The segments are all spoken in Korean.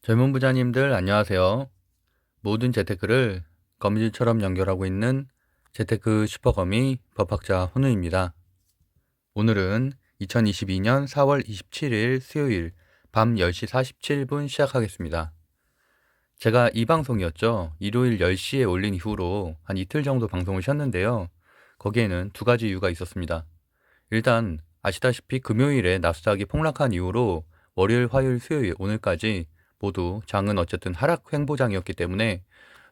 젊은 부자님들 안녕하세요. 모든 재테크를 거미줄처럼 연결하고 있는 재테크 슈퍼거미 법학자 훈우입니다. 오늘은 2022년 4월 27일 수요일 밤 10시 47분 시작하겠습니다. 제가 이 방송이었죠. 일요일 10시에 올린 이후로 한 이틀 정도 방송을 쉬었는데요. 거기에는 두 가지 이유가 있었습니다. 일단 아시다시피 금요일에 나스닥이 폭락한 이후로 월요일, 화요일, 수요일, 오늘까지 모두 장은 어쨌든 하락 횡보장이었기 때문에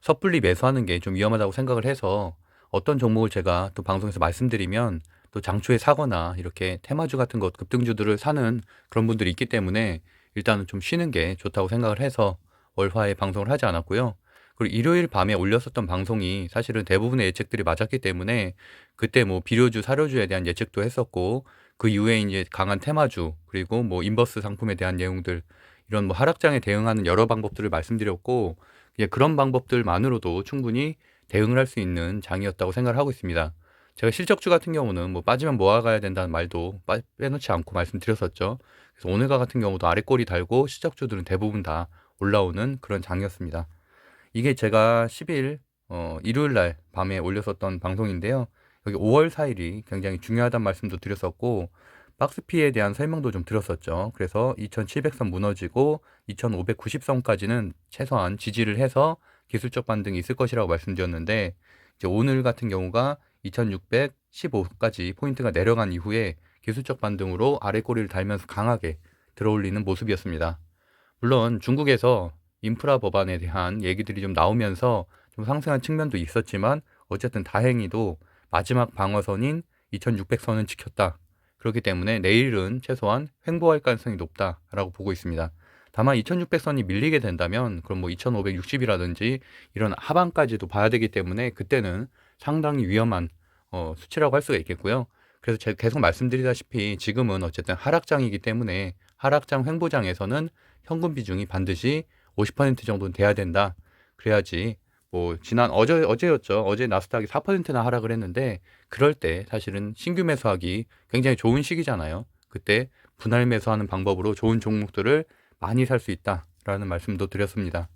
섣불리 매수하는 게 좀 위험하다고 생각을 해서 어떤 종목을 제가 또 방송에서 말씀드리면 또 장초에 사거나 이렇게 테마주 같은 것 급등주들을 사는 그런 분들이 있기 때문에 일단은 좀 쉬는 게 좋다고 생각을 해서 월화에 방송을 하지 않았고요. 그리고 일요일 밤에 올렸었던 방송이 사실은 대부분의 예측들이 맞았기 때문에 그때 뭐 비료주, 사료주에 대한 예측도 했었고 그 이후에 이제 강한 테마주 그리고 뭐 인버스 상품에 대한 내용들 이런 뭐 하락장에 대응하는 여러 방법들을 말씀드렸고 그런 방법들만으로도 충분히 대응을 할 수 있는 장이었다고 생각을 하고 있습니다. 제가 실적주 같은 경우는 뭐 빠지면 모아가야 된다는 말도 빼놓지 않고 말씀드렸었죠. 그래서 오늘과 같은 경우도 아래 꼬리 달고 실적주들은 대부분 다 올라오는 그런 장이었습니다. 이게 제가 10일 일요일 날 밤에 올렸었던 방송인데요. 여기 5월 4일이 굉장히 중요하다는 말씀도 드렸었고 박스피에 대한 설명도 좀 드렸었죠. 그래서 2700선 무너지고 2590선까지는 최소한 지지를 해서 기술적 반등이 있을 것이라고 말씀드렸는데 이제 오늘 같은 경우가 2615까지 포인트가 내려간 이후에 기술적 반등으로 아래 꼬리를 달면서 강하게 들어올리는 모습이었습니다. 물론 중국에서 인프라 법안에 대한 얘기들이 좀 나오면서 좀 상승한 측면도 있었지만 어쨌든 다행히도 마지막 방어선인 2600선은 지켰다. 그렇기 때문에 내일은 최소한 횡보할 가능성이 높다라고 보고 있습니다. 다만 2600선이 밀리게 된다면 그럼 뭐 2560이라든지 이런 하방까지도 봐야 되기 때문에 그때는 상당히 위험한 수치라고 할 수가 있겠고요. 그래서 제가 계속 말씀드리다시피 지금은 어쨌든 하락장이기 때문에 하락장 횡보장에서는 현금 비중이 반드시 50% 정도는 돼야 된다. 그래야지 뭐 지난 어제였죠. 어제 나스닥이 4%나 하락을 했는데 그럴 때 사실은 신규 매수하기 굉장히 좋은 시기잖아요. 그때 분할 매수하는 방법으로 좋은 종목들을 많이 살 수 있다라는 말씀도 드렸습니다.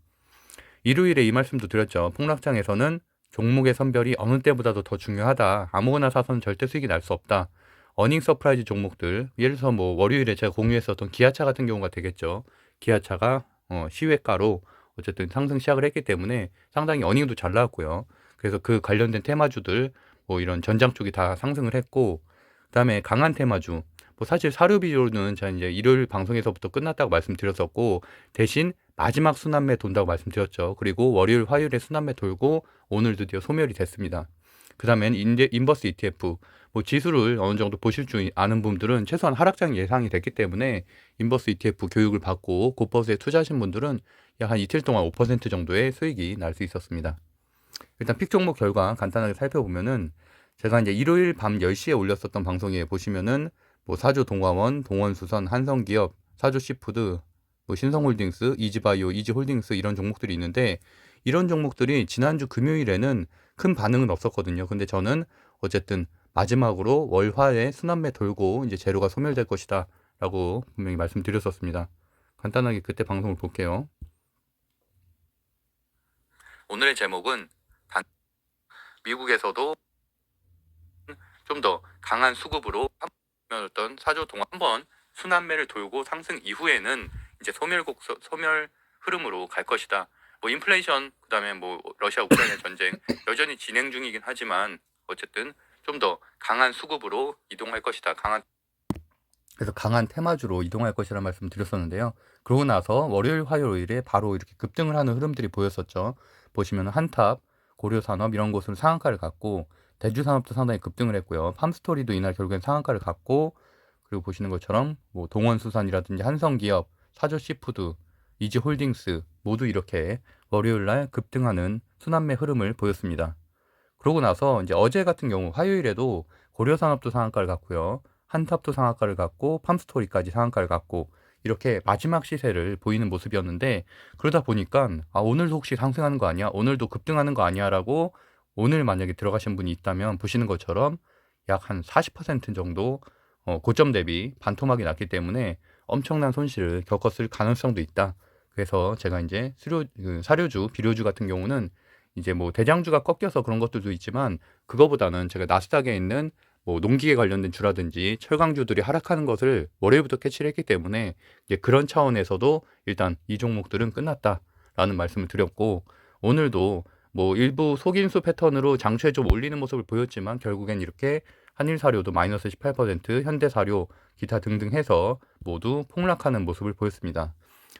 일요일에 이 말씀도 드렸죠. 폭락장에서는 종목의 선별이 어느 때보다도 더 중요하다. 아무거나 사서는 절대 수익이 날 수 없다. 어닝 서프라이즈 종목들, 예를 들어서 뭐 월요일에 제가 공유했었던 기아차 같은 경우가 되겠죠. 기아차가 시외가로 어쨌든 상승 시작을 했기 때문에 상당히 어닝도 잘 나왔고요. 그래서 그 관련된 테마주들 뭐 이런 전장 쪽이 다 상승을 했고 그다음에 강한 테마주 뭐 사실 사료 비료는 제가 이제 일요일 방송에서부터 끝났다고 말씀드렸었고 대신 마지막 순환매 돈다고 말씀드렸죠. 그리고 월요일 화요일에 순환매 돌고 오늘 드디어 소멸이 됐습니다. 그 다음엔 인버스 ETF 뭐 지수를 어느 정도 보실 줄 아는 분들은 최소한 하락장 예상이 됐기 때문에 인버스 ETF 교육을 받고 곧버스에 투자하신 분들은 약 한 이틀 동안 5% 정도의 수익이 날 수 있었습니다. 일단 픽 종목 결과 간단하게 살펴보면은 제가 이제 일요일 밤 10시에 올렸었던 방송에 보시면은 뭐 사주 동화원, 동원수선, 한성기업, 사주 시푸드, 뭐 신성홀딩스, 이지바이오, 이지홀딩스 이런 종목들이 있는데 이런 종목들이 지난주 금요일에는 큰 반응은 없었거든요. 근데 저는 어쨌든 마지막으로 월화에 순환매 돌고 이제 재료가 소멸될 것이다 라고 분명히 말씀드렸었습니다. 간단하게 그때 방송을 볼게요. 오늘의 제목은 미국에서도 좀 더 강한 수급으로 어떤 사조 동안 한번 순환매를 돌고 상승 이후에는 이제 소멸 흐름으로 갈 것이다. 뭐 인플레이션 그다음에 뭐 러시아 우크라이나 전쟁 여전히 진행 중이긴 하지만 어쨌든 좀 더 강한 수급으로 이동할 것이다. 그래서 강한 테마주로 이동할 것이라는 말씀 드렸었는데요. 그러고 나서 월요일, 화요일에 바로 이렇게 급등을 하는 흐름들이 보였었죠. 보시면 한탑, 고려산업 이런 곳은 상한가를 갖고 대주산업도 상당히 급등을 했고요. 팜스토리도 이날 결국엔 상한가를 갖고 그리고 보시는 것처럼 뭐 동원수산이라든지 한성기업, 사조시푸드, 이지홀딩스 모두 이렇게 월요일 날 급등하는 순환매 흐름을 보였습니다. 그러고 나서 이제 어제 같은 경우 화요일에도 고려산업도 상한가를 갖고요. 한탑도 상한가를 갖고 팜스토리까지 상한가를 갖고 이렇게 마지막 시세를 보이는 모습이었는데 그러다 보니까 오늘도 혹시 상승하는 거 아니야? 오늘도 급등하는 거 아니야? 라고 오늘 만약에 들어가신 분이 있다면 보시는 것처럼 약 한 40% 정도 고점 대비 반토막이 났기 때문에 엄청난 손실을 겪었을 가능성도 있다. 그래서 제가 이제 사료주, 비료주 같은 경우는 이제 뭐 대장주가 꺾여서 그런 것들도 있지만 그거보다는 제가 나스닥에 있는 뭐 농기계 관련된 주라든지 철강주들이 하락하는 것을 월요일부터 캐치를 했기 때문에 이제 그런 차원에서도 일단 이 종목들은 끝났다라는 말씀을 드렸고, 오늘도 뭐 일부 속인수 패턴으로 장초에 좀 올리는 모습을 보였지만 결국엔 이렇게 한일사료도 마이너스 18%, 현대사료, 기타 등등 해서 모두 폭락하는 모습을 보였습니다.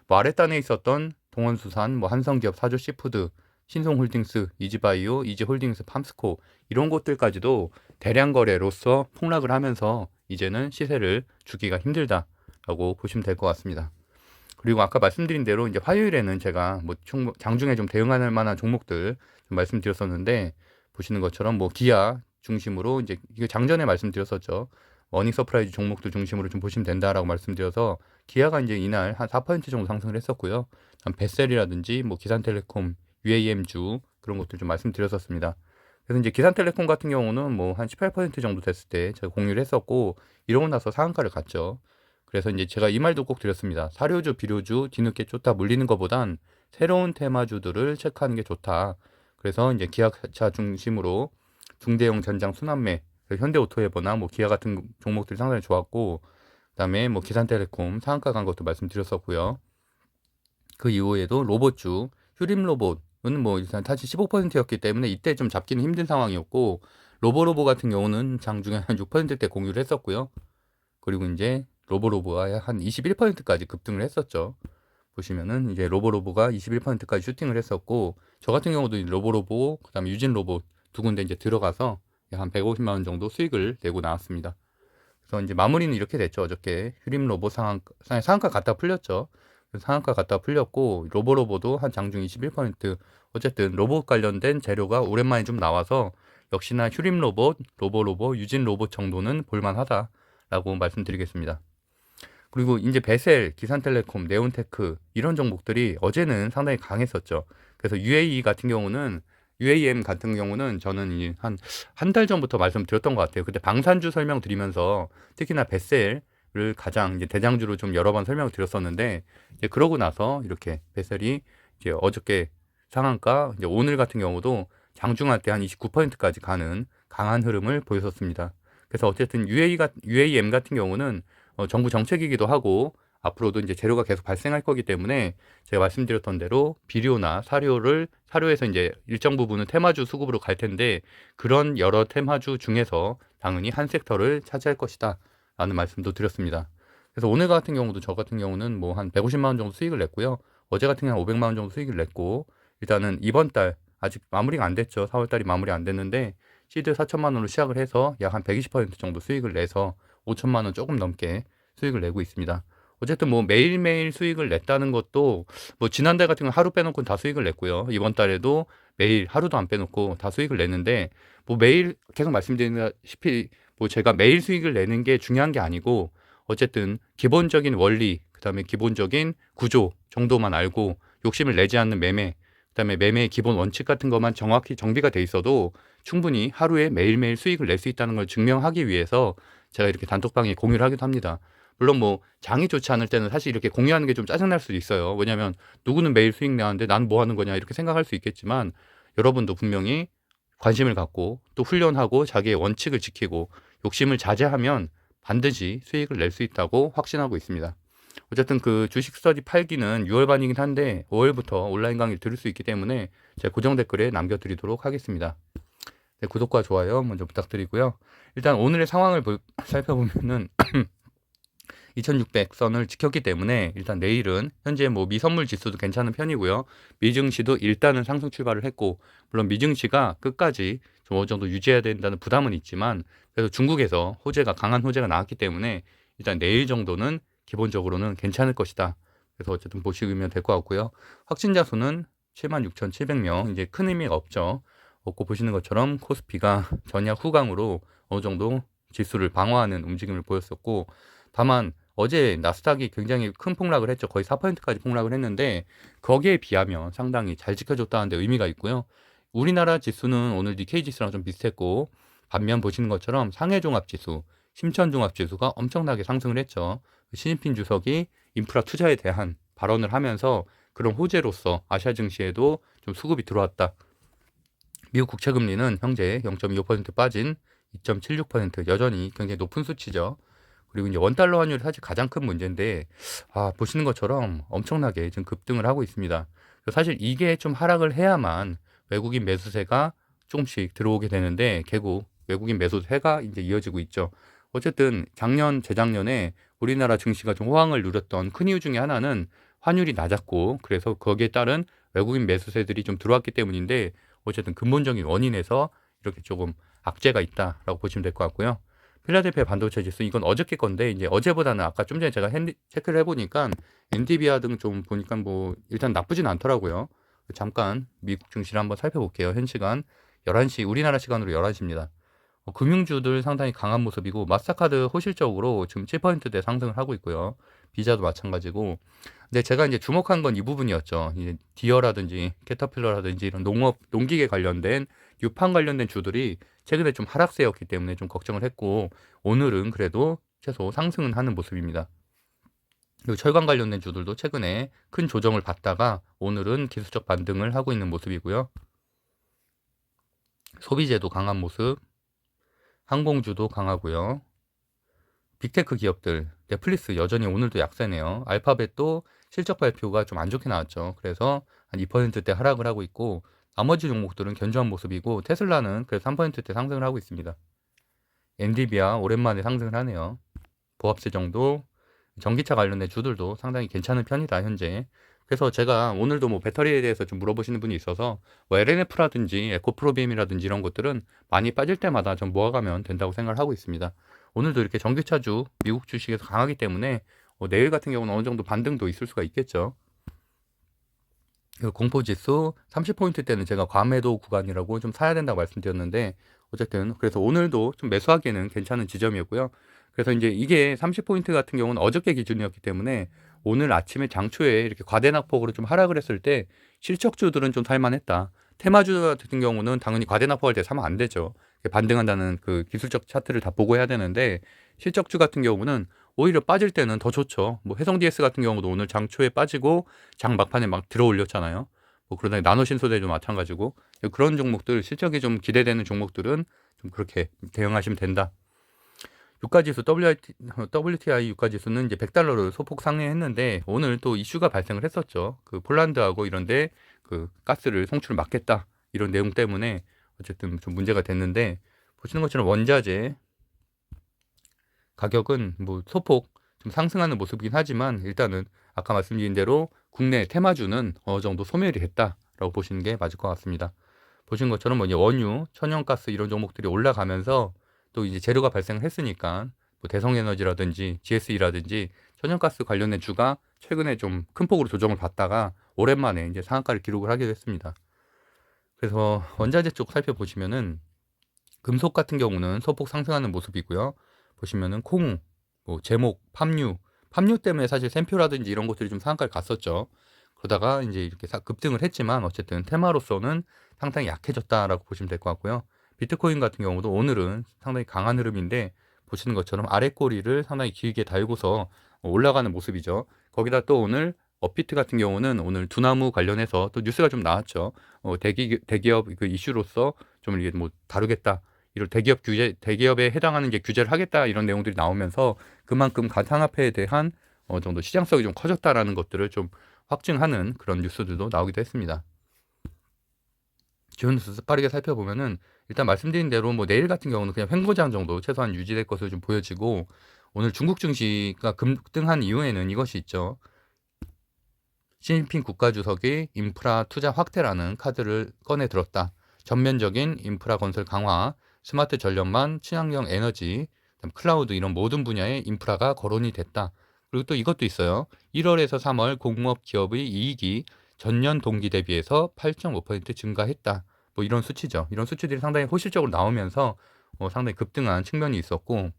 뭐 아랫단에 있었던 동원수산, 뭐 한성기업, 사조시푸드, 신송홀딩스, 이지바이오, 이지홀딩스, 팜스코 이런 곳들까지도 대량 거래로서 폭락을 하면서 이제는 시세를 주기가 힘들다라고 보시면 될 것 같습니다. 그리고 아까 말씀드린 대로 이제 화요일에는 제가 뭐 장중에 좀 대응할 만한 종목들 좀 말씀드렸었는데, 보시는 것처럼 뭐 기아 중심으로 이제 이거 장전에 말씀드렸었죠. 어닝 서프라이즈 종목들 중심으로 좀 보시면 된다라고 말씀드려서 기아가 이제 이날 한 4% 정도 상승을 했었고요. 베셀이라든지 뭐 기산텔레콤, UAM주 그런 것들 좀 말씀드렸었습니다. 그래서 이제 기산텔레콤 같은 경우는 뭐 한 18% 정도 됐을 때 제가 공유를 했었고, 이러고 나서 상한가를 갔죠. 그래서 이제 제가 이 말도 꼭 드렸습니다. 사료주, 비료주 뒤늦게 쫓다 물리는 것보단 새로운 테마주들을 체크하는 게 좋다. 그래서 이제 기아차 중심으로 중대형 전장 순환매, 현대오토에버나 뭐 기아 같은 종목들이 상당히 좋았고, 그다음에 뭐 기산텔레콤 상한가 간 것도 말씀드렸었고요. 그 이후에도 로봇주, 휴림로봇은 뭐 일단 다시 15%였기 때문에 이때 좀 잡기는 힘든 상황이었고, 로보로보 같은 경우는 장중에 한 6%대 공유를 했었고요. 그리고 이제 로보로보가 한 21%까지 급등을 했었죠. 보시면은 이제 로보로보가 21%까지 슈팅을 했었고, 저 같은 경우도 로보로보, 그다음에 유진로봇 두 군데 이제 들어가서 한 150만 원 정도 수익을 내고 나왔습니다. 그래서 이제 마무리는 이렇게 됐죠. 어저께 휴림로봇 상한가 갔다 풀렸죠. 그래서 상한가 갔다 풀렸고, 로보로보도 한 장중 21%. 어쨌든 로봇 관련된 재료가 오랜만에 좀 나와서 역시나 휴림로봇, 로보로보, 유진로봇 정도는 볼만하다라고 말씀드리겠습니다. 그리고 이제 베셀, 기산텔레콤, 네온테크 이런 종목들이 어제는 상당히 강했었죠. 그래서 UAM 같은 경우는 저는 한 달 전부터 말씀드렸던 것 같아요. 그때 방산주 설명드리면서 특히나 베셀을 가장 이제 대장주로 좀 여러 번 설명드렸었는데, 이제 그러고 나서 이렇게 베셀이 이제 어저께 상한가, 이제 오늘 같은 경우도 장중할 때 한 29%까지 가는 강한 흐름을 보였었습니다. 그래서 어쨌든 UAM 같은 경우는 정부 정책이기도 하고 앞으로도 이제 재료가 계속 발생할 거기 때문에 제가 말씀드렸던 대로 비료나 사료에서 이제 일정 부분은 테마주 수급으로 갈 텐데, 그런 여러 테마주 중에서 당연히 한 섹터를 차지할 것이다 라는 말씀도 드렸습니다. 그래서 오늘 같은 경우도 저 같은 경우는 뭐 한 150만 원 정도 수익을 냈고요. 어제 같은 경우는 500만 원 정도 수익을 냈고, 일단은 이번 달 아직 마무리가 안 됐죠. 4월 달이 마무리 안 됐는데 시드 4천만 원으로 시작을 해서 약 한 120% 정도 수익을 내서 5천만 원 조금 넘게 수익을 내고 있습니다. 어쨌든 뭐 매일매일 수익을 냈다는 것도, 뭐 지난달 같은 경우 하루 빼놓고는 다 수익을 냈고요. 이번 달에도 매일 하루도 안 빼놓고 다 수익을 냈는데, 뭐 매일 계속 말씀드리다시피 뭐 제가 매일 수익을 내는 게 중요한 게 아니고, 어쨌든 기본적인 원리, 그다음에 기본적인 구조 정도만 알고 욕심을 내지 않는 매매, 그다음에 매매의 기본 원칙 같은 것만 정확히 정비가 돼 있어도 충분히 하루에 매일매일 수익을 낼 수 있다는 걸 증명하기 위해서 제가 이렇게 단톡방에 공유를 하기도 합니다. 물론 뭐 장이 좋지 않을 때는 사실 이렇게 공유하는 게 좀 짜증날 수도 있어요. 왜냐하면 누구는 매일 수익 내는데 난 뭐 하는 거냐 이렇게 생각할 수 있겠지만, 여러분도 분명히 관심을 갖고 또 훈련하고 자기의 원칙을 지키고 욕심을 자제하면 반드시 수익을 낼 수 있다고 확신하고 있습니다. 어쨌든 그 주식 스터디 8기는 6월 반이긴 한데 5월부터 온라인 강의를 들을 수 있기 때문에 제가 고정 댓글에 남겨드리도록 하겠습니다. 네, 구독과 좋아요 먼저 부탁드리고요. 일단 오늘의 상황을 살펴보면은 2600선을 지켰기 때문에 일단 내일은 현재 뭐 미선물 지수도 괜찮은 편이고요. 미증시도 일단은 상승 출발을 했고, 물론 미증시가 끝까지 좀 어느 정도 유지해야 된다는 부담은 있지만 그래도 중국에서 강한 호재가 나왔기 때문에 일단 내일 정도는 기본적으로는 괜찮을 것이다. 그래서 어쨌든 보시면 될 것 같고요. 확진자 수는 76,700명, 이제 큰 의미가 없죠. 없고 보시는 것처럼 코스피가 전약 후강으로 어느 정도 지수를 방어하는 움직임을 보였었고, 다만 어제 나스닥이 굉장히 큰 폭락을 했죠. 거의 4%까지 폭락을 했는데 거기에 비하면 상당히 잘 지켜줬다는 데 의미가 있고요. 우리나라 지수는 오늘 니케이 지수랑 좀 비슷했고, 반면 보시는 것처럼 상해종합지수, 심천종합지수가 엄청나게 상승을 했죠. 시진핑 주석이 인프라 투자에 대한 발언을 하면서 그런 호재로서 아시아 증시에도 좀 수급이 들어왔다. 미국 국채 금리는 현재 0.25% 빠진 2.76%, 여전히 굉장히 높은 수치죠. 그리고 이제 원달러 환율이 사실 가장 큰 문제인데, 보시는 것처럼 엄청나게 지금 급등을 하고 있습니다. 사실 이게 좀 하락을 해야만 외국인 매수세가 조금씩 들어오게 되는데, 결국 외국인 매수세가 이제 이어지고 있죠. 어쨌든 작년, 재작년에 우리나라 증시가 좀 호황을 누렸던 큰 이유 중에 하나는 환율이 낮았고, 그래서 거기에 따른 외국인 매수세들이 좀 들어왔기 때문인데, 어쨌든 근본적인 원인에서 이렇게 조금 악재가 있다라고 보시면 될 것 같고요. 필라델피아 반도체 지수, 이건 어저께 건데 이제 어제보다는 아까 좀 전에 제가 체크를 해보니까 엔비디아 등 좀 보니까 뭐 일단 나쁘진 않더라고요. 잠깐 미국 증시를 한번 살펴볼게요. 현 시간 11시, 우리나라 시간으로 11시입니다. 금융주들 상당히 강한 모습이고, 마스터카드 호실적으로 지금 7%대 상승을 하고 있고요. 비자도 마찬가지고. 근데 제가 이제 주목한 건 이 부분이었죠. 이제 디어라든지 캐터필러라든지 이런 농업, 농기계 관련된 유판 관련된 주들이 최근에 좀 하락세였기 때문에 좀 걱정을 했고, 오늘은 그래도 최소 상승은 하는 모습입니다. 그리고 철강 관련된 주들도 최근에 큰 조정을 받다가 오늘은 기술적 반등을 하고 있는 모습이고요. 소비재도 강한 모습, 항공주도 강하고요. 빅테크 기업들, 넷플릭스 여전히 오늘도 약세네요. 알파벳도 실적 발표가 좀 안 좋게 나왔죠. 그래서 한 2%대 하락을 하고 있고, 나머지 종목들은 견조한 모습이고, 테슬라는 그래서 3%대 상승을 하고 있습니다. 엔비디아 오랜만에 상승을 하네요. 보합세 정도, 전기차 관련된 주들도 상당히 괜찮은 편이다 현재. 그래서 제가 오늘도 뭐 배터리에 대해서 좀 물어보시는 분이 있어서 뭐 LNF라든지 에코프로비엠이라든지 이런 것들은 많이 빠질 때마다 좀 모아가면 된다고 생각을 하고 있습니다. 오늘도 이렇게 전기차주 미국 주식에서 강하기 때문에 내일 같은 경우는 어느 정도 반등도 있을 수가 있겠죠. 공포지수 30포인트대는 제가 과매도 구간이라고 좀 사야 된다고 말씀드렸는데, 어쨌든 그래서 오늘도 좀 매수하기에는 괜찮은 지점이었고요. 그래서 이제 이게 30포인트 같은 경우는 어저께 기준이었기 때문에 오늘 아침에 장초에 이렇게 과대낙폭으로 좀 하락을 했을 때 실적주들은 좀 살만했다. 테마주 같은 경우는 당연히 과대낙폭할 때 사면 안 되죠. 반등한다는 그 기술적 차트를 다 보고 해야 되는데, 실적주 같은 경우는 오히려 빠질 때는 더 좋죠. 뭐 해성 DS 같은 경우도 오늘 장초에 빠지고 장 막판에 막 들어 올렸잖아요. 뭐 그러다 나노신소재도 마찬가지고, 그런 종목들, 실적이 좀 기대되는 종목들은 좀 그렇게 대응하시면 된다. 유가지수 WTI 유가지수는 이제 100달러를 소폭 상회했는데, 오늘 또 이슈가 발생을 했었죠. 그 폴란드하고 이런데 그 가스를 송출을 막겠다 이런 내용 때문에 어쨌든 좀 문제가 됐는데, 보시는 것처럼 원자재 가격은 뭐 소폭 좀 상승하는 모습이긴 하지만, 일단은 아까 말씀드린 대로 국내 테마주는 어느 정도 소멸이 됐다라고 보시는 게 맞을 것 같습니다. 보신 것처럼 뭐 이제 원유, 천연가스 이런 종목들이 올라가면서 또 이제 재료가 발생을 했으니까 뭐 대성에너지라든지 GSE라든지 천연가스 관련된 주가 최근에 좀 큰 폭으로 조정을 받다가 오랜만에 이제 상한가를 기록을 하게 됐습니다. 그래서 원자재 쪽 살펴보시면은 금속 같은 경우는 소폭 상승하는 모습이고요. 보시면은 콩, 뭐 제목, 팜유 때문에 사실 샘표라든지 이런 것들이 좀 상한가를 갔었죠. 그러다가 이제 이렇게 급등을 했지만 어쨌든 테마로서는 상당히 약해졌다라고 보시면 될 것 같고요. 비트코인 같은 경우도 오늘은 상당히 강한 흐름인데, 보시는 것처럼 아래 꼬리를 상당히 길게 달고서 올라가는 모습이죠. 거기다 또 오늘 업비트 같은 경우는 오늘 두나무 관련해서 또 뉴스가 좀 나왔죠. 대기업 그 이슈로서 좀 이게 뭐 다루겠다, 이런 대기업에 해당하는 게 규제를 하겠다 이런 내용들이 나오면서 그만큼 가상화폐에 대한 어느 정도 시장성이 좀 커졌다라는 것들을 좀 확증하는 그런 뉴스들도 나오기도 했습니다. 주요 뉴스 빠르게 살펴보면은, 일단 말씀드린 대로 뭐 내일 같은 경우는 그냥 횡보장 정도 최소한 유지될 것으로 좀 보여지고, 오늘 중국 증시가 급등한 이유에는 이것이 있죠. 시진핑 국가주석이 인프라 투자 확대라는 카드를 꺼내 들었다. 전면적인 인프라 건설 강화, 스마트 전력망, 친환경 에너지, 클라우드 이런 모든 분야의 인프라가 거론이 됐다. 그리고 또 이것도 있어요. 1월에서 3월 공업 기업의 이익이 전년 동기 대비해서 8.5% 증가했다. 뭐 이런 수치죠. 이런 수치들이 상당히 호실적으로 나오면서 상당히 급등한 측면이 있었고,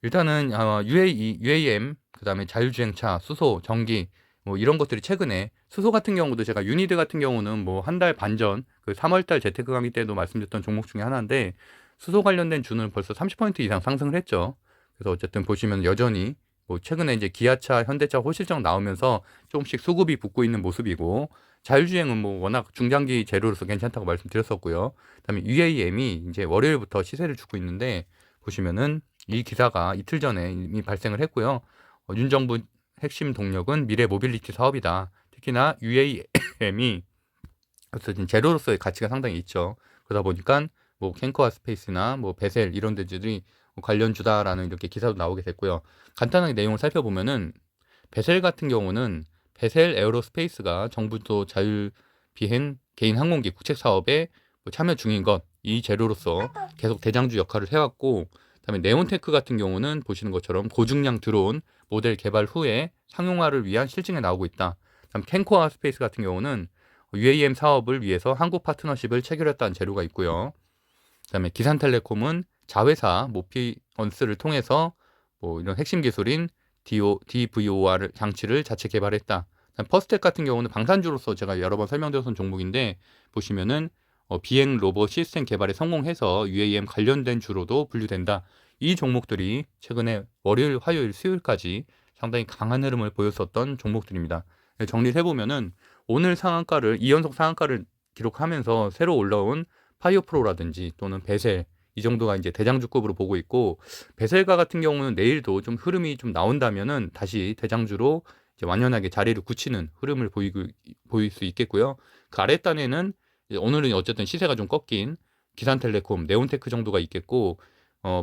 일단은 UAM, 그다음에 자율주행차, 수소, 전기 뭐 이런 것들이 최근에, 수소 같은 경우도 제가 유니드 같은 경우는 뭐 한 달 반 전 그 3월달 재테크 강의 때도 말씀드렸던 종목 중에 하나인데, 수소 관련된 주는 벌써 30% 이상 상승을 했죠. 그래서 어쨌든 보시면 여전히 뭐 최근에 이제 기아차, 현대차, 호실적 나오면서 조금씩 수급이 붙고 있는 모습이고, 자율주행은 뭐 워낙 중장기 재료로서 괜찮다고 말씀드렸었고요. 그다음에 UAM이 이제 월요일부터 시세를 주고 있는데, 보시면은 이 기사가 이틀 전에 이미 발생을 했고요. 윤 정부 핵심 동력은 미래 모빌리티 사업이다. 특히나 UAM이 어쨌든 재료로서의 가치가 상당히 있죠. 그러다 보니까 뭐 캔코아 스페이스나 뭐 베셀 이런 데들이 관련주다라는 이렇게 기사도 나오게 됐고요. 간단하게 내용을 살펴보면은, 베셀 같은 경우는 베셀 에어로스페이스가 정부도 자율 비행 개인 항공기 국책 사업에 뭐 참여 중인 것, 이 재료로서 계속 대장주 역할을 해왔고, 그다음에 네온테크 같은 경우는 보시는 것처럼 고중량 드론 모델 개발 후에 상용화를 위한 실증에 나오고 있다. 그다음 캔코아 스페이스 같은 경우는 UAM 사업을 위해서 한국 파트너십을 체결했다는 재료가 있고요. 그다음에 기산텔레콤은 자회사 모피언스를 통해서 뭐 이런 핵심 기술인 DVOR 장치를 자체 개발했다. 퍼스텍 같은 경우는 방산주로서 제가 여러 번 설명드렸던 종목인데, 보시면은 비행 로봇 시스템 개발에 성공해서 UAM 관련된 주로도 분류된다. 이 종목들이 최근에 월요일, 화요일, 수요일까지 상당히 강한 흐름을 보였었던 종목들입니다. 정리를 해보면은, 오늘 상한가를 2연속 상한가를 기록하면서 새로 올라온 파이어프로라든지 또는 베셀, 이 정도가 이제 대장주급으로 보고 있고, 베셀가 같은 경우는 내일도 좀 흐름이 좀 나온다면은 다시 대장주로 이제 완연하게 자리를 굳히는 흐름을 보일 수 있겠고요. 그 아랫단에는 오늘은 어쨌든 시세가 좀 꺾인 기산텔레콤, 네온테크 정도가 있겠고,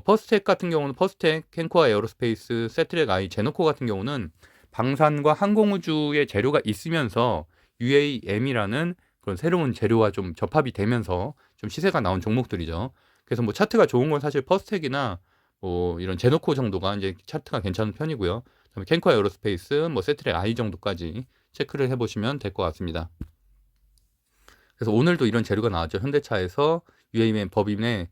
퍼스텍 같은 경우는 퍼스텍, 캔코아 에어로스페이스, 세트렉 아이, 제노코 같은 경우는 방산과 항공우주의 재료가 있으면서 UAM이라는 그런 새로운 재료와 좀 접합이 되면서 좀 시세가 나온 종목들이죠. 그래서 뭐 차트가 좋은 건 사실 퍼스텍이나 뭐 이런 제노코 정도가 이제 차트가 괜찮은 편이고요. 그다음에 캔코아 에어로스페이스, 뭐 세트렉 아이 정도까지 체크를 해보시면 될 것 같습니다. 그래서 오늘도 이런 재료가 나왔죠. 현대차에서 UAM 법인에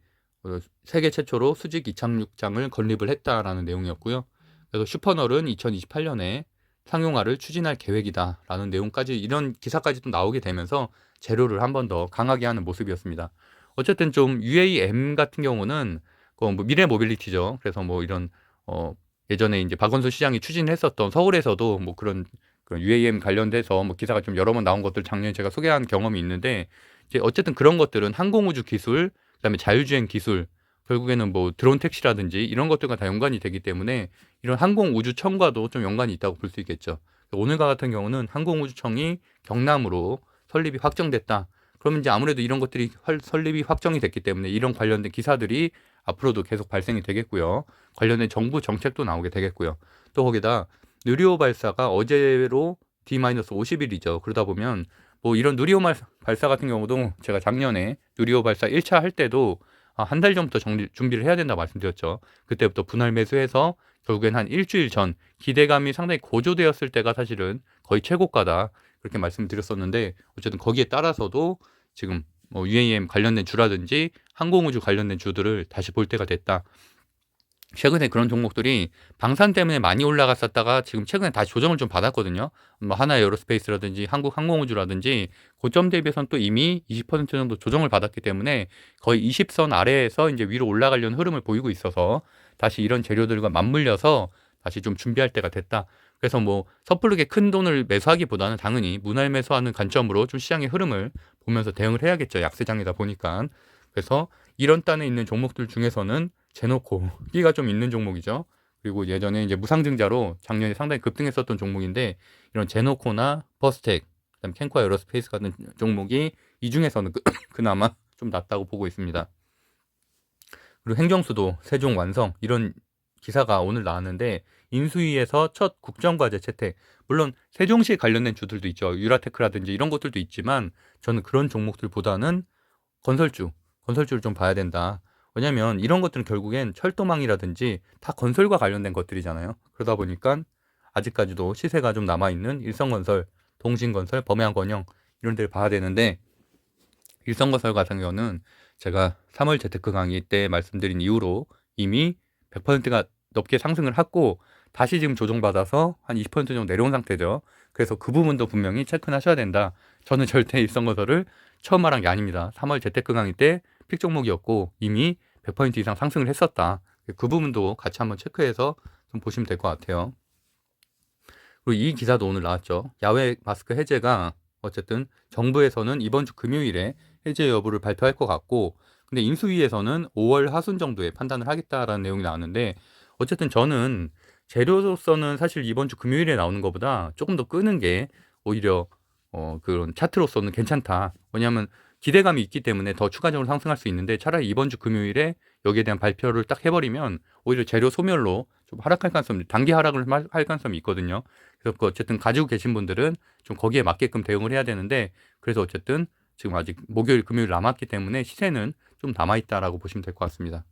세계 최초로 수직 이착륙장을 건립을 했다라는 내용이었고요. 그래서 슈퍼널은 2028년에 상용화를 추진할 계획이다라는 내용까지, 이런 기사까지도 나오게 되면서 재료를 한 번 더 강하게 하는 모습이었습니다. 어쨌든 좀 UAM 같은 경우는 뭐 미래 모빌리티죠. 그래서 뭐 이런 예전에 이제 박원순 시장이 추진했었던 서울에서도 뭐 그런 UAM 관련돼서 뭐 기사가 좀 여러 번 나온 것들 작년에 제가 소개한 경험이 있는데, 이제 어쨌든 그런 것들은 항공우주 기술, 그다음에 자율주행 기술, 결국에는 뭐 드론 택시라든지 이런 것들과 다 연관이 되기 때문에 이런 항공우주청과도 좀 연관이 있다고 볼 수 있겠죠. 오늘과 같은 경우는 항공우주청이 경남으로 설립이 확정됐다. 그러면 이제 아무래도 이런 것들이 설립이 확정이 됐기 때문에 이런 관련된 기사들이 앞으로도 계속 발생이 되겠고요. 관련된 정부 정책도 나오게 되겠고요. 또 거기다 누리호 발사가 어제로 D-50일이죠. 그러다 보면 뭐 이런 누리호 발사 같은 경우도 제가 작년에 누리호 발사 1차 할 때도 한 달 전부터 준비를 해야 된다고 말씀드렸죠. 그때부터 분할 매수해서 결국엔 한 일주일 전 기대감이 상당히 고조되었을 때가 사실은 거의 최고가다, 그렇게 말씀드렸었는데, 어쨌든 거기에 따라서도 지금 뭐 UAM 관련된 주라든지 항공우주 관련된 주들을 다시 볼 때가 됐다. 최근에 그런 종목들이 방산 때문에 많이 올라갔었다가 지금 최근에 다시 조정을 좀 받았거든요. 뭐 하나 에어로스페이스라든지 한국 항공우주라든지 고점 대비해서는 또 이미 20% 정도 조정을 받았기 때문에 거의 20선 아래에서 이제 위로 올라가려는 흐름을 보이고 있어서 다시 이런 재료들과 맞물려서 다시 좀 준비할 때가 됐다. 그래서 뭐 섣부르게 큰 돈을 매수하기보다는 당연히 분할 매수하는 관점으로 좀 시장의 흐름을 보면서 대응을 해야겠죠. 약세장이다 보니까. 그래서 이런 단에 있는 종목들 중에서는 제노코, 끼가 좀 있는 종목이죠. 그리고 예전에 이제 무상증자로 작년에 상당히 급등했었던 종목인데, 이런 제노코나 퍼스텍, 그다음 캔코아 에어로스페이스 같은 종목이 이 중에서는 그나마 좀 낫다고 보고 있습니다. 그리고 행정수도 세종 완성, 이런 기사가 오늘 나왔는데, 인수위에서 첫 국정과제 채택. 물론 세종시 관련된 주들도 있죠. 유라테크라든지 이런 것들도 있지만 저는 그런 종목들보다는 건설주를 좀 봐야 된다. 왜냐면 이런 것들은 결국엔 철도망이라든지 다 건설과 관련된 것들이잖아요. 그러다 보니까 아직까지도 시세가 좀 남아있는 일성건설, 동신건설, 범양건영 이런 데를 봐야 되는데, 일성건설 같은 경우는 제가 3월 재테크 강의 때 말씀드린 이후로 이미 100%가 넘게 상승을 했고 다시 지금 조정받아서 한 20% 정도 내려온 상태죠. 그래서 그 부분도 분명히 체크는 하셔야 된다. 저는 절대 일성건설을 처음 말한 게 아닙니다. 3월 재테크 강의 때 픽 종목이었고 이미 100% 이상 상승을 했었다. 그 부분도 같이 한번 체크해서 좀 보시면 될 것 같아요. 그리고 이 기사도 오늘 나왔죠. 야외 마스크 해제가 어쨌든 정부에서는 이번 주 금요일에 해제 여부를 발표할 것 같고, 근데 인수위에서는 5월 하순 정도에 판단을 하겠다라는 내용이 나왔는데, 어쨌든 저는 재료로서는 사실 이번 주 금요일에 나오는 것보다 조금 더 끄는 게 오히려 그런 차트로서는 괜찮다. 왜냐하면 기대감이 있기 때문에 더 추가적으로 상승할 수 있는데, 차라리 이번 주 금요일에 여기에 대한 발표를 딱 해버리면 오히려 재료 소멸로 좀 하락할 가능성이, 단기 하락을 할 가능성이 있거든요. 그래서 어쨌든 가지고 계신 분들은 좀 거기에 맞게끔 대응을 해야 되는데, 그래서 어쨌든 지금 아직 목요일 금요일 남았기 때문에 시세는 좀 남아있다라고 보시면 될 것 같습니다.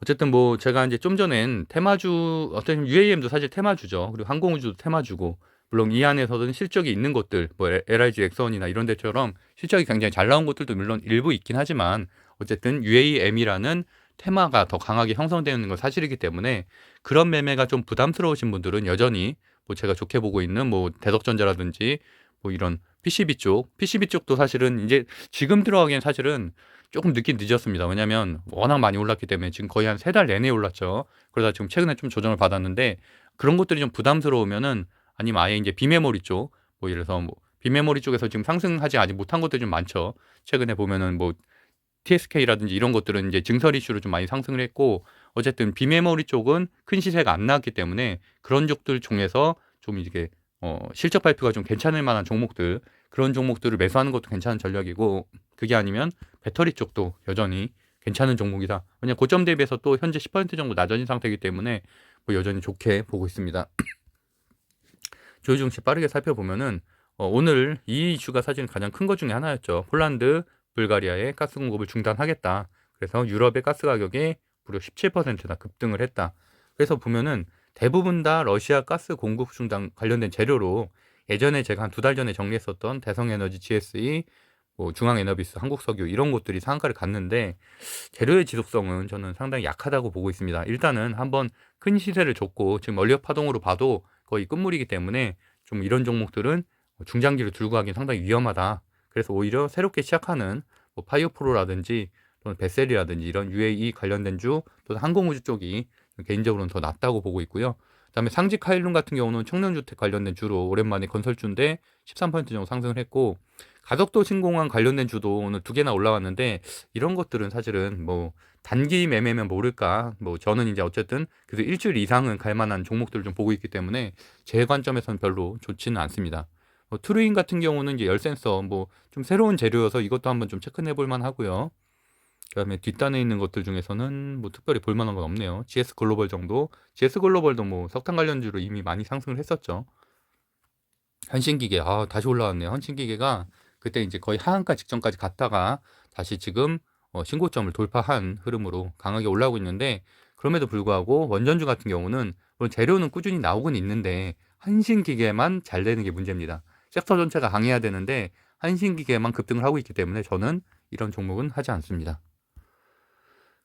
어쨌든 뭐 제가 이제 좀 전엔 테마주, 어떤 UAM도 사실 테마주죠. 그리고 항공우주도 테마주고, 물론 이 안에서는 실적이 있는 것들, 뭐 LIG 엑선이나 이런 데처럼 실적이 굉장히 잘 나온 것들도 물론 일부 있긴 하지만, 어쨌든 UAM이라는 테마가 더 강하게 형성되어 있는 건 사실이기 때문에, 그런 매매가 좀 부담스러우신 분들은 여전히 뭐 제가 좋게 보고 있는 뭐 대덕전자라든지 뭐 이런 PCB 쪽도 사실은 이제 지금 들어가기엔 사실은 조금 늦긴 늦었습니다. 왜냐면 워낙 많이 올랐기 때문에 지금 거의 한 3달 내내 올랐죠. 그러다 지금 최근에 좀 조정을 받았는데, 그런 것들이 좀 부담스러우면은, 아니면 아예 이제 비메모리 쪽, 뭐 예를 들어서 뭐 비메모리 쪽에서 지금 상승하지 아직 못한 것들이 좀 많죠. 최근에 보면은 뭐 TSK라든지 이런 것들은 이제 증설 이슈로 좀 많이 상승을 했고, 어쨌든 비메모리 쪽은 큰 시세가 안 나왔기 때문에 그런 쪽들 중에서 좀 이게 실적 발표가 좀 괜찮을 만한 종목들, 그런 종목들을 매수하는 것도 괜찮은 전략이고, 그게 아니면 배터리 쪽도 여전히 괜찮은 종목이다. 왜냐면 고점 대비해서 또 현재 10% 정도 낮아진 상태이기 때문에 뭐 여전히 좋게 보고 있습니다. 조요 증시 빠르게 살펴보면은 오늘 이 이슈가 사실 가장 큰 것 중에 하나였죠. 폴란드, 불가리아의 가스 공급을 중단하겠다. 그래서 유럽의 가스 가격이 무려 17%나 급등을 했다. 그래서 보면은 대부분 다 러시아 가스 공급 중단 관련된 재료로, 예전에 제가 한 2달 전에 정리했었던 대성에너지, GSE, 뭐 중앙에너비스, 한국석유 이런 곳들이 상한가를 갔는데, 재료의 지속성은 저는 상당히 약하다고 보고 있습니다. 일단은 한번 큰 시세를 줬고 지금 원력 파동으로 봐도 거의 끝물이기 때문에 좀 이런 종목들은 중장기로 들고 가긴 상당히 위험하다. 그래서 오히려 새롭게 시작하는 뭐 파이어프로라든지 또는 베셀이라든지 이런 UAE 관련된 주, 또 항공우주 쪽이 개인적으로는 더 낫다고 보고 있고요. 그다음에 상직 하일룸 같은 경우는 청년주택 관련된 주로 오랜만에 건설주인데 13% 정도 상승을 했고, 가덕도 신공항 관련된 주도 오늘 2개나 올라왔는데, 이런 것들은 사실은 뭐 단기 매매면 모를까, 뭐 저는 이제 어쨌든 그래도 일주일 이상은 갈 만한 종목들을 좀 보고 있기 때문에 제 관점에서는 별로 좋지는 않습니다. 트루인 같은 경우는 이제 열 센서 뭐 좀 새로운 재료여서 이것도 한번 좀 체크해 볼 만하고요. 그다음에 뒷단에 있는 것들 중에서는 뭐 특별히 볼 만한 건 없네요. GS 글로벌 정도. GS 글로벌도 뭐 석탄 관련주로 이미 많이 상승을 했었죠. 한신기계, 다시 올라왔네요. 한신기계가 그때 이제 거의 하한가 직전까지 갔다가 다시 지금 신고점을 돌파한 흐름으로 강하게 올라오고 있는데, 그럼에도 불구하고 원전주 같은 경우는 물론 재료는 꾸준히 나오곤 있는데 한신기계만 잘 되는 게 문제입니다. 섹터 전체가 강해야 되는데 한신기계만 급등을 하고 있기 때문에 저는 이런 종목은 하지 않습니다.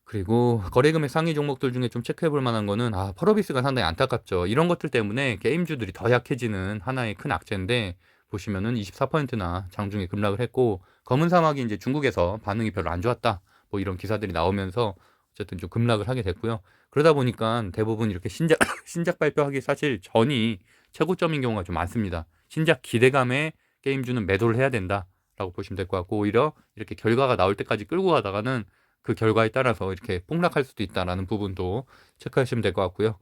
그리고 거래금액 상위 종목들 중에 좀 체크해 볼 만한 거는, 펄어비스가 상당히 안타깝죠. 이런 것들 때문에 게임주들이 더 약해지는 하나의 큰 악재인데, 보시면은 24%나 장중에 급락을 했고, 검은 사막이 이제 중국에서 반응이 별로 안 좋았다, 뭐 이런 기사들이 나오면서 어쨌든 좀 급락을 하게 됐고요. 그러다 보니까 대부분 이렇게 신작 신작 발표하기 사실 전이 최고점인 경우가 좀 많습니다. 신작 기대감에 게임주는 매도를 해야 된다라고 보시면 될 것 같고, 오히려 이렇게 결과가 나올 때까지 끌고 가다가는 그 결과에 따라서 이렇게 폭락할 수도 있다라는 부분도 체크하시면 될 것 같고요.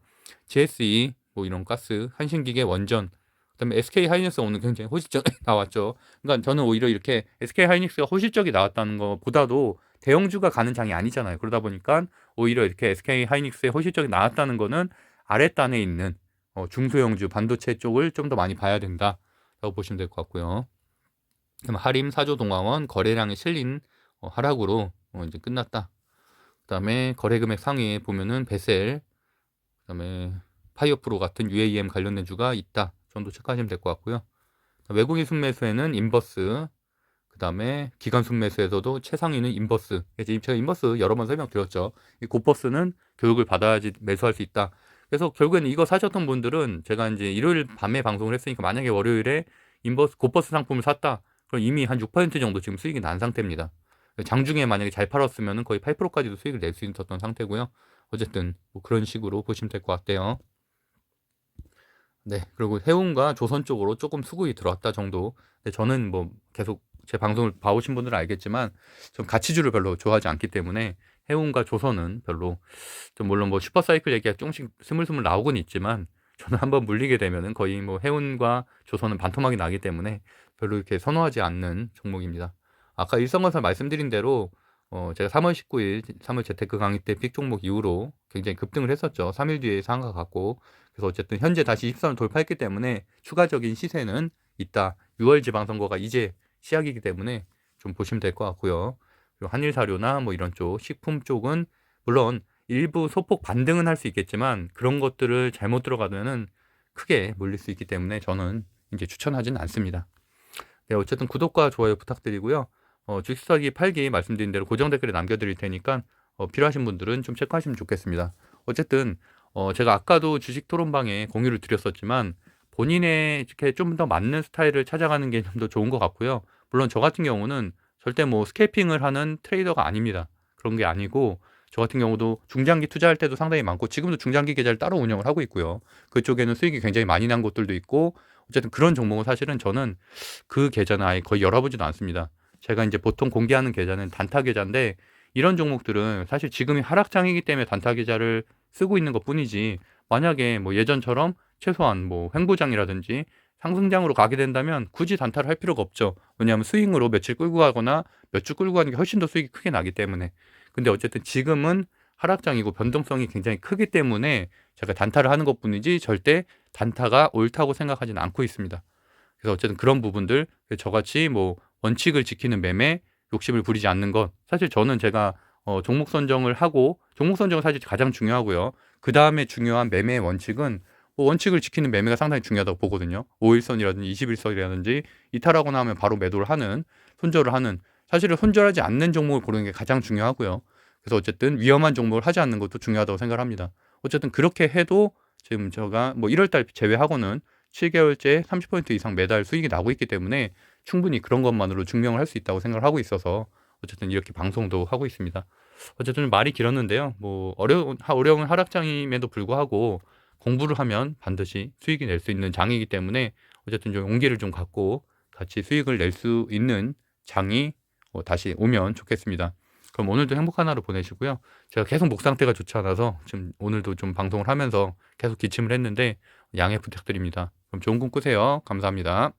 GSE, 뭐 이런 가스, 한신기계, 원전, 그다음에 SK 하이닉스 오늘 굉장히 호실적 나왔죠. 그러니까 저는 오히려 이렇게 SK 하이닉스가 호실적이 나왔다는 것보다도 대형주가 가는 장이 아니잖아요. 그러다 보니까 오히려 이렇게 SK 하이닉스의 호실적이 나왔다는 거는 아랫단에 있는 중소형주 반도체 쪽을 좀 더 많이 봐야 된다라고 보시면 될 것 같고요. 그럼 하림, 사조동화원 거래량이 실린 하락으로 이제 끝났다. 그다음에 거래금액 상위에 보면은 베셀, 그다음에 파이어프로 같은 UAM 관련된 주가 있다 정도 체크하시면 될 것 같고요. 외국인 순매수에는 인버스, 그다음에 기관 순매수에서도 최상위는 인버스. 지금 제가 인버스 여러 번 설명드렸죠. 이 곧버스는 교육을 받아야지 매수할 수 있다. 그래서 결국에는 이거 사셨던 분들은, 제가 이제 일요일 밤에 방송을 했으니까 만약에 월요일에 인버스 곧버스 상품을 샀다, 그럼 이미 한 6% 정도 지금 수익이 난 상태입니다. 장중에 만약에 잘 팔았으면 거의 8%까지도 수익을 낼 수 있었던 상태고요. 어쨌든 뭐 그런 식으로 보시면 될 것 같아요. 네. 그리고 해운과 조선 쪽으로 조금 수급이 들어왔다 정도. 근데 저는 뭐 계속 제 방송을 봐 오신 분들은 알겠지만 전 가치주를 별로 좋아하지 않기 때문에 해운과 조선은 별로, 좀 물론 뭐 슈퍼사이클 얘기가 조금씩 스물스물 나오곤 있지만 저는 한번 물리게 되면은 거의 뭐 해운과 조선은 반토막이 나기 때문에 별로 이렇게 선호하지 않는 종목입니다. 아까 일성건설 말씀드린 대로 제가 3월 19일 3월 재테크 강의 때 픽 종목 이후로 굉장히 급등을 했었죠. 3일 뒤에 상한가 갔고. 그래서 어쨌든 현재 다시 20선을 돌파했기 때문에 추가적인 시세는 있다. 6월 지방선거가 이제 시작이기 때문에 좀 보시면 될 것 같고요. 그리고 한일사료나 뭐 이런 쪽, 식품 쪽은 물론 일부 소폭 반등은 할 수 있겠지만 그런 것들을 잘못 들어가면은 크게 물릴 수 있기 때문에 저는 이제 추천하지는 않습니다. 네, 어쨌든 구독과 좋아요 부탁드리고요. 주식 사기 팔기 말씀드린 대로 고정 댓글에 남겨드릴 테니까 필요하신 분들은 좀 체크하시면 좋겠습니다. 어쨌든 제가 아까도 주식 토론방에 공유를 드렸었지만 본인의 이렇게 좀 더 맞는 스타일을 찾아가는 게 좀 더 좋은 것 같고요. 물론 저 같은 경우는 절대 뭐 스캘핑을 하는 트레이더가 아닙니다. 그런 게 아니고 저 같은 경우도 중장기 투자할 때도 상당히 많고 지금도 중장기 계좌를 따로 운영을 하고 있고요. 그쪽에는 수익이 굉장히 많이 난 곳들도 있고 어쨌든 그런 종목은 사실은 저는 그 계좌는 아예 거의 열어보지도 않습니다. 제가 이제 보통 공개하는 계좌는 단타 계좌인데 이런 종목들은 사실 지금이 하락장이기 때문에 단타 계좌를 쓰고 있는 것뿐이지 만약에 뭐 예전처럼 최소한 뭐 횡보장이라든지 상승장으로 가게 된다면 굳이 단타를 할 필요가 없죠. 왜냐하면 스윙으로 며칠 끌고 가거나 몇 주 끌고 가는 게 훨씬 더 수익이 크게 나기 때문에. 근데 어쨌든 지금은 하락장이고 변동성이 굉장히 크기 때문에 제가 단타를 하는 것뿐이지 절대 단타가 옳다고 생각하지는 않고 있습니다. 그래서 어쨌든 그런 부분들, 저같이 뭐 원칙을 지키는 매매, 욕심을 부리지 않는 것. 사실 저는 제가 종목 선정을 하고, 종목 선정은 사실 가장 중요하고요. 그 다음에 중요한 매매의 원칙은 뭐 원칙을 지키는 매매가 상당히 중요하다고 보거든요. 5일선이라든지 21선이라든지 이탈하고 나면 바로 매도를 하는, 손절을 하는, 사실은 손절하지 않는 종목을 고르는 게 가장 중요하고요. 그래서 어쨌든 위험한 종목을 하지 않는 것도 중요하다고 생각합니다. 어쨌든 그렇게 해도 지금 제가 뭐 1월달 제외하고는 7개월째 30% 이상 매달 수익이 나고 있기 때문에 충분히 그런 것만으로 증명을 할 수 있다고 생각을 하고 있어서 어쨌든 이렇게 방송도 하고 있습니다. 어쨌든 말이 길었는데요. 뭐 어려운 하락장임에도 불구하고 공부를 하면 반드시 수익이 낼 수 있는 장이기 때문에 어쨌든 좀 용기를 좀 갖고 같이 수익을 낼 수 있는 장이 다시 오면 좋겠습니다. 그럼 오늘도 행복한 하루 보내시고요. 제가 계속 목 상태가 좋지 않아서 지금 오늘도 좀 방송을 하면서 계속 기침을 했는데 양해 부탁드립니다. 그럼 좋은 꿈 꾸세요. 감사합니다.